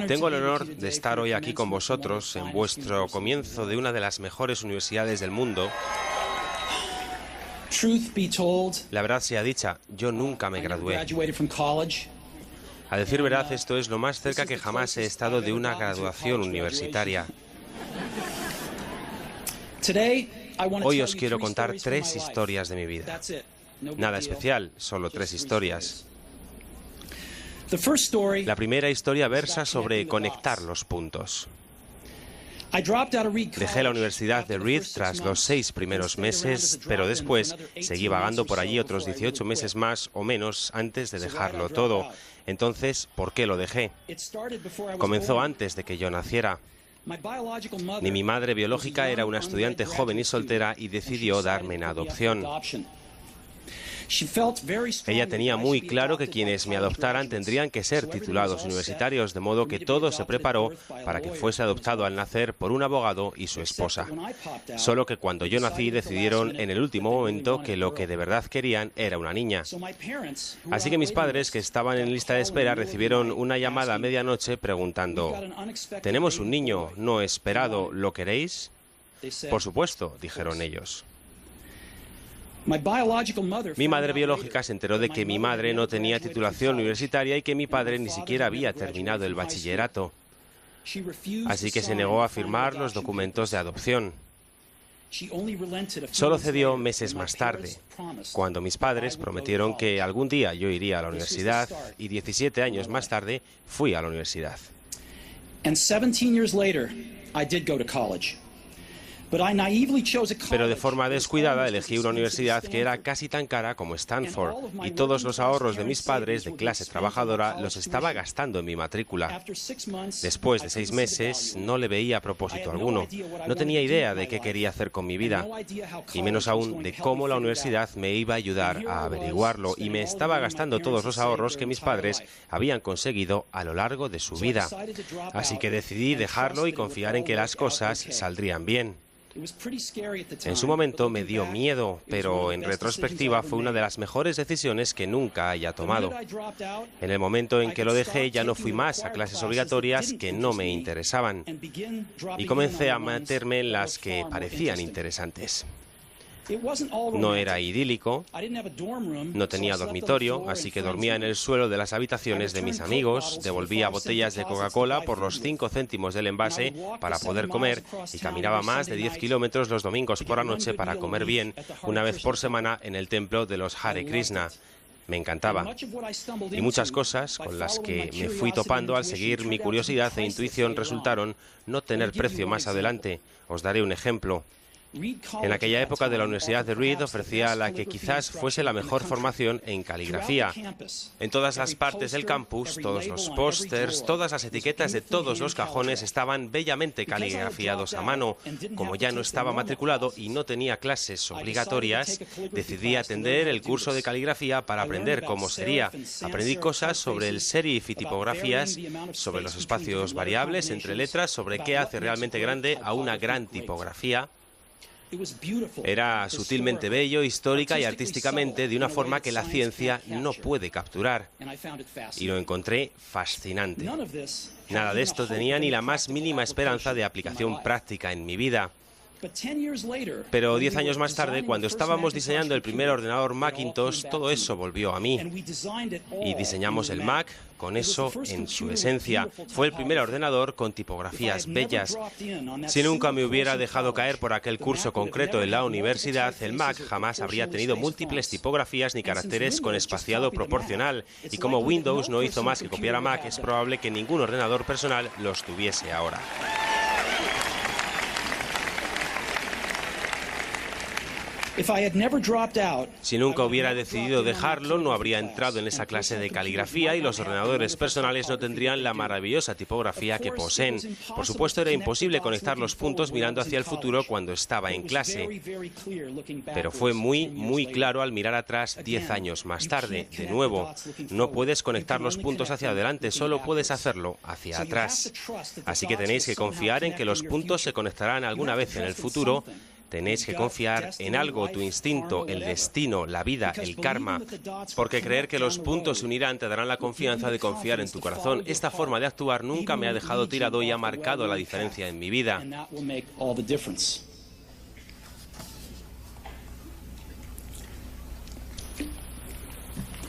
Tengo el honor de estar hoy aquí con vosotros en vuestro comienzo de una de las mejores universidades del mundo. La verdad sea dicha, yo nunca me gradué. A decir verdad, esto es lo más cerca que jamás he estado de una graduación universitaria. Hoy os quiero contar 3 historias de mi vida. Nada especial, solo 3 historias. La primera historia versa sobre conectar los puntos. Dejé la Universidad de Reed tras los 6 primeros meses, pero después seguí vagando por allí otros 18 meses más o menos antes de dejarlo todo. Entonces, ¿por qué lo dejé? Comenzó antes de que yo naciera. Ni mi madre biológica era una estudiante joven y soltera y decidió darme en adopción. Ella tenía muy claro que quienes me adoptaran tendrían que ser titulados universitarios, de modo que todo se preparó para que fuese adoptado al nacer por un abogado y su esposa. Solo que cuando yo nací decidieron en el último momento que lo que de verdad querían era una niña. Así que mis padres, que estaban en lista de espera, recibieron una llamada a medianoche preguntando: «Tenemos un niño no esperado, ¿lo queréis?» «Por supuesto», dijeron ellos. Mi madre biológica se enteró de que mi madre no tenía titulación universitaria y que mi padre ni siquiera había terminado el bachillerato. Así que se negó a firmar los documentos de adopción. Solo cedió meses más tarde, cuando mis padres prometieron que algún día yo iría a la universidad, y 17 años más tarde fui a la universidad. Pero de forma descuidada elegí una universidad que era casi tan cara como Stanford, y todos los ahorros de mis padres de clase trabajadora los estaba gastando en mi matrícula. Después de 6 meses no le veía propósito alguno. No tenía idea de qué quería hacer con mi vida, y menos aún de cómo la universidad me iba a ayudar a averiguarlo, y me estaba gastando todos los ahorros que mis padres habían conseguido a lo largo de su vida. Así que decidí dejarlo y confiar en que las cosas saldrían bien. En su momento me dio miedo, pero en retrospectiva fue una de las mejores decisiones que nunca haya tomado. En el momento en que lo dejé ya no fui más a clases obligatorias que no me interesaban y comencé a meterme en las que parecían interesantes. No era idílico, no tenía dormitorio, así que dormía en el suelo de las habitaciones de mis amigos, devolvía botellas de Coca-Cola por los 5 céntimos del envase para poder comer y caminaba más de 10 kilómetros los domingos por la noche para comer bien, una vez por semana en el templo de los Hare Krishna. Me encantaba. Y muchas cosas con las que me fui topando al seguir mi curiosidad e intuición resultaron no tener precio más adelante. Os daré un ejemplo. En aquella época de la Universidad de Reed ofrecía la que quizás fuese la mejor formación en caligrafía. En todas las partes del campus, todos los pósters, todas las etiquetas de todos los cajones estaban bellamente caligrafiados a mano. Como ya no estaba matriculado y no tenía clases obligatorias, decidí atender el curso de caligrafía para aprender cómo sería. Aprendí cosas sobre el serif y tipografías, sobre los espacios variables entre letras, sobre qué hace realmente grande a una gran tipografía. Era sutilmente bello, histórica y artísticamente de una forma que la ciencia no puede capturar. Y lo encontré fascinante. Nada de esto tenía ni la más mínima esperanza de aplicación práctica en mi vida. Pero 10 años más tarde, cuando estábamos diseñando el primer ordenador Macintosh, todo eso volvió a mí. Y diseñamos el Mac con eso en su esencia. Fue el primer ordenador con tipografías bellas. Si nunca me hubiera dejado caer por aquel curso concreto en la universidad, el Mac jamás habría tenido múltiples tipografías ni caracteres con espaciado proporcional. Y como Windows no hizo más que copiar a Mac, es probable que ningún ordenador personal los tuviese ahora. Si nunca hubiera decidido dejarlo, no habría entrado en esa clase de caligrafía y los ordenadores personales no tendrían la maravillosa tipografía que poseen. Por supuesto, era imposible conectar los puntos mirando hacia el futuro cuando estaba en clase. Pero fue muy claro al mirar atrás 10 años más tarde. De nuevo, no puedes conectar los puntos hacia adelante, solo puedes hacerlo hacia atrás. Así que tenéis que confiar en que los puntos se conectarán alguna vez en el futuro. Tenéis que confiar en algo, tu instinto, el destino, la vida, el karma, porque creer que los puntos se unirán te darán la confianza de confiar en tu corazón. Esta forma de actuar nunca me ha dejado tirado y ha marcado la diferencia en mi vida.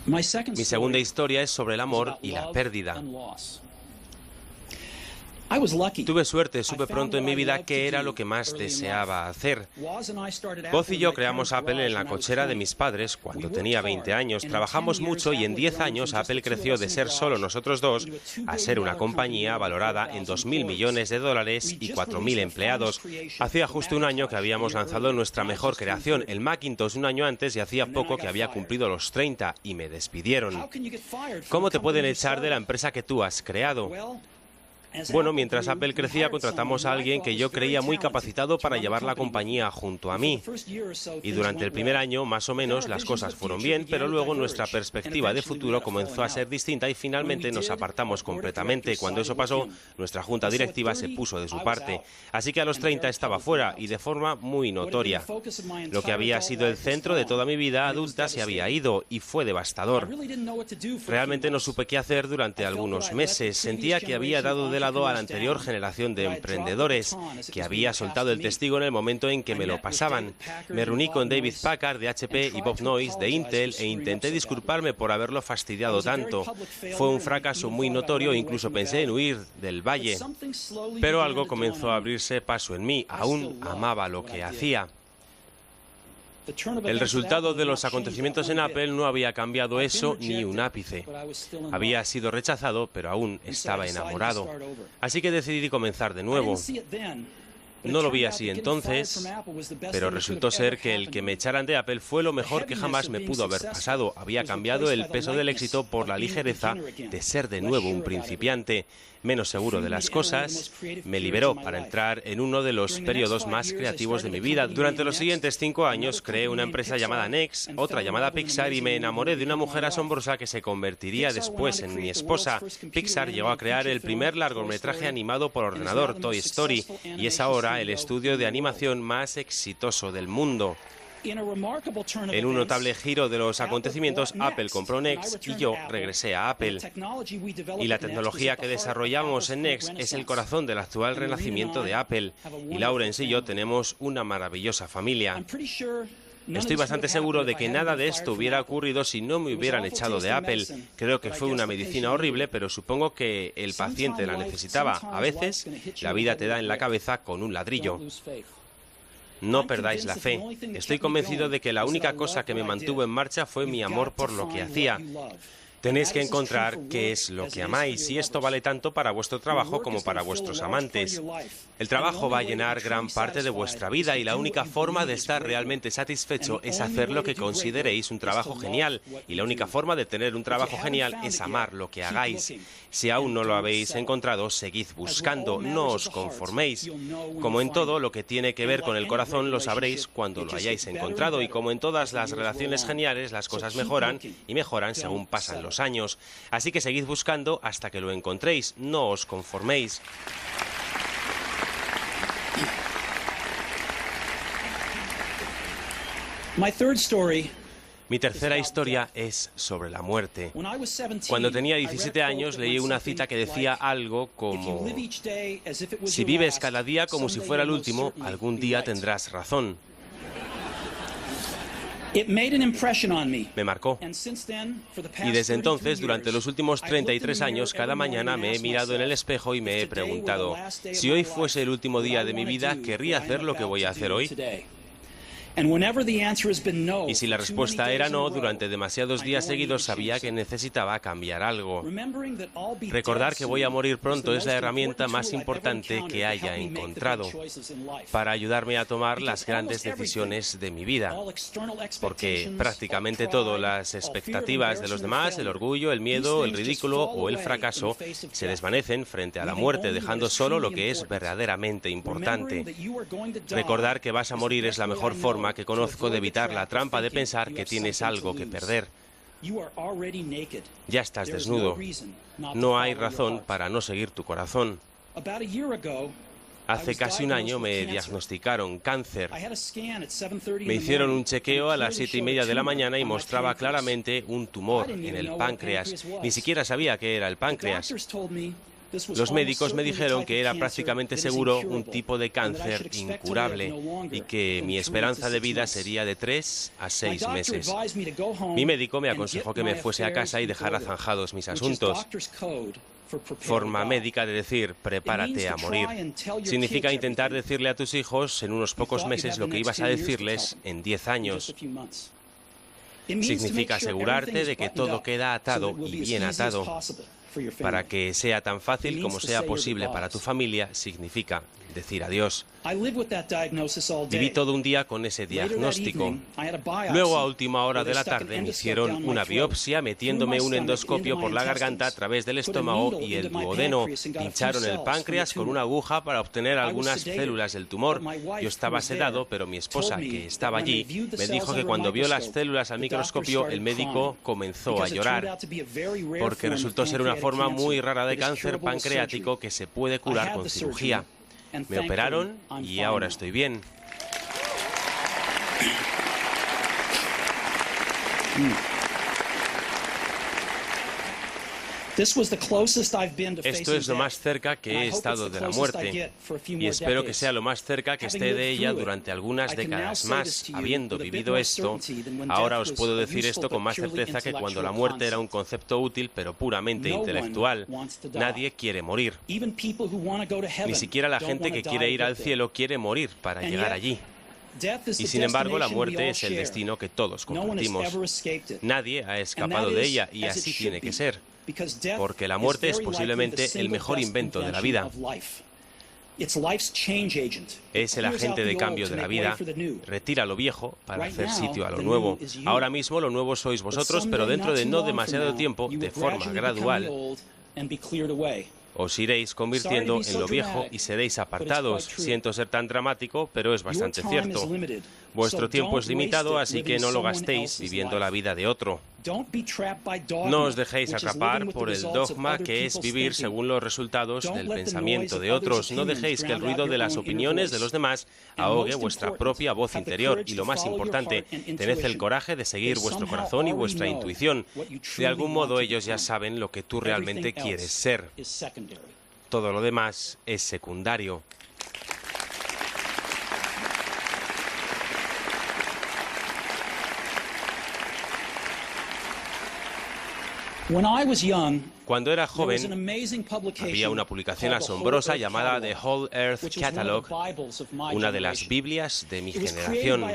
Mi segunda historia es sobre el amor y la pérdida. Tuve suerte, supe pronto en mi vida qué era lo que más deseaba hacer. Woz y yo creamos Apple en la cochera de mis padres cuando tenía 20 años. Trabajamos mucho y en 10 años Apple creció de ser solo nosotros dos a ser una compañía valorada en $2.000 millones y 4.000 empleados. Hacía justo un año que habíamos lanzado nuestra mejor creación, el Macintosh, un año antes, y hacía poco que había cumplido los 30 y me despidieron. ¿Cómo te pueden echar de la empresa que tú has creado? Bueno, mientras Apple crecía, contratamos a alguien que yo creía muy capacitado para llevar la compañía junto a mí. Y durante el primer año, más o menos, las cosas fueron bien, pero luego nuestra perspectiva de futuro comenzó a ser distinta y finalmente nos apartamos completamente. Cuando eso pasó, nuestra junta directiva se puso de su parte. Así que a los 30 estaba fuera y de forma muy notoria. Lo que había sido el centro de toda mi vida adulta se había ido y fue devastador. Realmente no supe qué hacer durante algunos meses. Sentía que había dado de a la anterior generación de emprendedores, que había soltado el testigo en el momento en que me lo pasaban. Me reuní con David Packard de HP y Bob Noyce de Intel e intenté disculparme por haberlo fastidiado tanto. Fue un fracaso muy notorio e incluso pensé en huir del valle. Pero algo comenzó a abrirse paso en mí. Aún amaba lo que hacía. El resultado de los acontecimientos en Apple no había cambiado eso ni un ápice. Había sido rechazado, pero aún estaba enamorado. Así que decidí comenzar de nuevo. No lo vi así entonces, pero resultó ser que el que me echaran de Apple fue lo mejor que jamás me pudo haber pasado. Había cambiado el peso del éxito por la ligereza de ser de nuevo un principiante, menos seguro de las cosas. Me liberó para entrar en uno de los periodos más creativos de mi vida. Durante los siguientes 5 años creé una empresa llamada Next, otra llamada Pixar, y me enamoré de una mujer asombrosa que se convertiría después en mi esposa. Pixar llegó a crear el primer largometraje animado por ordenador, Toy Story, y es ahora el estudio de animación más exitoso del mundo. En un notable giro de los acontecimientos, Apple compró Next y yo regresé a Apple. Y la tecnología que desarrollamos en Next es el corazón del actual renacimiento de Apple. Y Lawrence y yo tenemos una maravillosa familia. Estoy bastante seguro de que nada de esto hubiera ocurrido si no me hubieran echado de Apple. Creo que fue una medicina horrible, pero supongo que el paciente la necesitaba. A veces, la vida te da en la cabeza con un ladrillo. No perdáis la fe. Estoy convencido de que la única cosa que me mantuvo en marcha fue mi amor por lo que hacía. Tenéis que encontrar qué es lo que amáis, y esto vale tanto para vuestro trabajo como para vuestros amantes. El trabajo va a llenar gran parte de vuestra vida y la única forma de estar realmente satisfecho es hacer lo que consideréis un trabajo genial. Y la única forma de tener un trabajo genial es amar lo que hagáis. Si aún no lo habéis encontrado, seguid buscando, no os conforméis. Como en todo lo que tiene que ver con el corazón, lo sabréis cuando lo hayáis encontrado, y como en todas las relaciones geniales, las cosas mejoran y mejoran según pasan los años. Así que seguid buscando hasta que lo encontréis, no os conforméis. Mi tercera historia es sobre la muerte. Cuando tenía 17 años leí una cita que decía algo como: si vives cada día como si fuera el último, algún día tendrás razón. Me marcó. Y desde entonces, durante los últimos 33 años, cada mañana me he mirado en el espejo y me he preguntado: si hoy fuese el último día de mi vida, ¿querría hacer lo que voy a hacer hoy? Y si la respuesta era no, durante demasiados días seguidos sabía que necesitaba cambiar algo. Recordar que voy a morir pronto es la herramienta más importante que haya encontrado para ayudarme a tomar las grandes decisiones de mi vida. Porque prácticamente todo, las expectativas de los demás, el orgullo, el miedo, el ridículo o el fracaso, se desvanecen frente a la muerte, dejando solo lo que es verdaderamente importante. Recordar que vas a morir es la mejor forma que conozco de evitar la trampa de pensar que tienes algo que perder. Ya estás desnudo. No hay razón para no seguir tu corazón. Hace casi un año me diagnosticaron cáncer. Me hicieron un chequeo a las 7:30 de la mañana y mostraba claramente un tumor en el páncreas. Ni siquiera sabía qué era el páncreas. Los médicos me dijeron que era prácticamente seguro un tipo de cáncer incurable y que mi esperanza de vida sería de 3 a 6 meses. Mi médico me aconsejó que me fuese a casa y dejara zanjados mis asuntos. Forma médica de decir, prepárate a morir. Significa intentar decirle a tus hijos en unos pocos meses lo que ibas a decirles en 10 años. Significa asegurarte de que todo queda atado y bien atado. Para que sea tan fácil como sea posible para tu familia, significa decir adiós. Viví todo un día con ese diagnóstico. Luego, a última hora de la tarde, me hicieron una biopsia metiéndome un endoscopio por la garganta a través del estómago y el duodeno. Pincharon el páncreas con una aguja para obtener algunas células del tumor. Yo estaba sedado, pero mi esposa, que estaba allí, me dijo que cuando vio las células al microscopio, el médico comenzó a llorar, porque resultó ser una forma muy rara de cáncer pancreático que se puede curar con cirugía. Me operaron y ahora estoy bien. Esto es lo más cerca que he estado de la muerte y espero que sea lo más cerca que esté de ella durante algunas décadas más. Habiendo vivido esto, ahora os puedo decir esto con más certeza que cuando la muerte era un concepto útil pero puramente intelectual. Nadie quiere morir. Ni siquiera la gente que quiere ir al cielo quiere morir para llegar allí. Y sin embargo, la muerte es el destino que todos compartimos. Nadie ha escapado de ella y así tiene que ser. Porque la muerte es posiblemente el mejor invento de la vida. Es el agente de cambio de la vida. Retira lo viejo para hacer sitio a lo nuevo. Ahora mismo lo nuevo sois vosotros, pero dentro de no demasiado tiempo, de forma gradual, os iréis convirtiendo en lo viejo y seréis apartados. Siento ser tan dramático, pero es bastante cierto. Vuestro tiempo es limitado, así que no lo gastéis viviendo la vida de otro. No os dejéis atrapar por el dogma que es vivir según los resultados del pensamiento de otros. No dejéis que el ruido de las opiniones de los demás ahogue vuestra propia voz interior. Y lo más importante, tened el coraje de seguir vuestro corazón y vuestra intuición. De algún modo ellos ya saben lo que tú realmente quieres ser. Todo lo demás es secundario. Cuando era joven, había una publicación asombrosa llamada The Whole Earth Catalog, una de las Biblias de mi generación.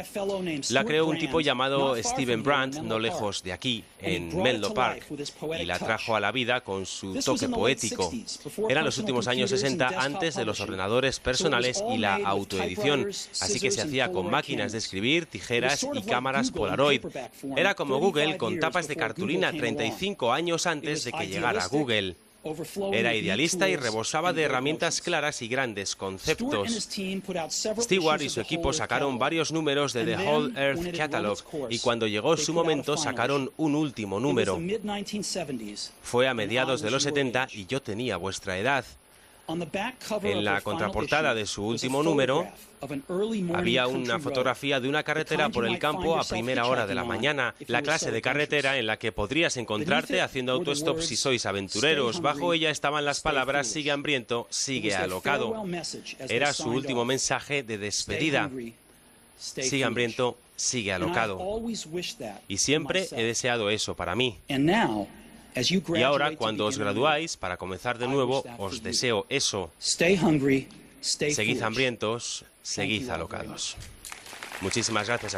La creó un tipo llamado Stephen Brandt, no lejos de aquí, en Menlo Park, y la trajo a la vida con su toque poético. Eran los últimos años 60, antes de los ordenadores personales y la autoedición, así que se hacía con máquinas de escribir, tijeras y cámaras Polaroid. Era como Google con tapas de cartulina 35 años antes de que llegara a Google. Era idealista y rebosaba de herramientas claras y grandes conceptos. Stewart y su equipo sacaron varios números de The Whole Earth Catalog y cuando llegó su momento sacaron un último número. Fue a mediados de los 70 y yo tenía vuestra edad. En la contraportada de su último número había una fotografía de una carretera por el campo a primera hora de la mañana, la clase de carretera en la que podrías encontrarte haciendo autostop si sois aventureros. Bajo ella estaban las palabras sigue hambriento, sigue alocado. Era su último mensaje de despedida. Sigue hambriento, sigue alocado. Y siempre he deseado eso para mí. Y ahora, cuando os graduáis, para comenzar de nuevo, os deseo eso. Seguid hambrientos, seguid alocados. Muchísimas gracias a todos.